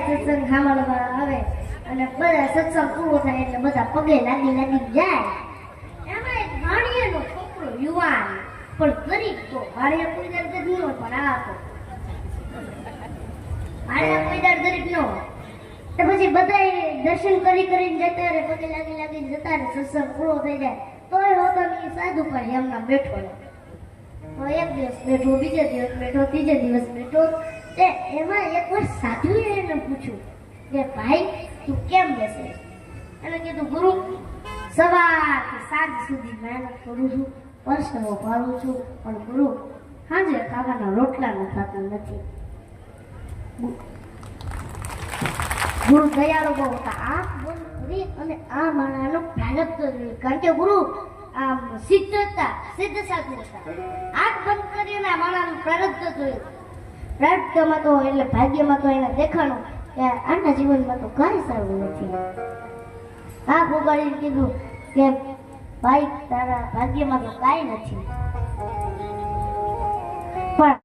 સત્સંગ સાંભળવા આવે અને બધા સત્સંગ પૂરો થાય એટલે બધા પગે લાગી જાય. એમાં એક ભાણિયાનો છોકરો યુવાન પણ ગરીબ તો ભાણિયા કોઈ દર ગરીબ નો પણ આ તો ભાણિયા કોઈ દર ગરીબ નો. તો પછી બધા દર્શન કરીને જતા રહે, પગે લાગીને જતા રહે, સત્સંગ પૂરો થઈ જાય તોય હોતો નહીં. સાધુ પણ એમના બેઠો રહે. તો એક દિવસ બેઠો, બીજો દિવસ બેઠો, ત્રીજો દિવસ બેઠો. એમાં એક વાર સાધુએ એને પૂછ્યું કે ભાઈ તું કેમ બેસે? એને કીધું ગુરુ સવારથી સાંજ સુધી મહેનત કરું છું, પરસેવો પાડું છું, પણ ગુરુ સાંજે ખાવાના રોટલા થતા નથી. ગુરુ દયાળુ બહુ હતા. આંખ બંધ કરી અને આ માણાનો પ્રારબ્ધ જોયું, કારણ કે ગુરુ આમ સિદ્ધ સાધુ હતા. આંખ બંધ કરીને આ માણાનું પ્રારબ્ધ જોયું. પ્રારબ્ધમાં તો એટલે ભાગ્યમાં તો એને દેખાણું કે આના જીવનમાં તો કાંઈ સારું નથી. આંખ ઉગાડીને કીધું કે ભાઈ તારા ભાગ્યમાં તો કાંઈ નથી.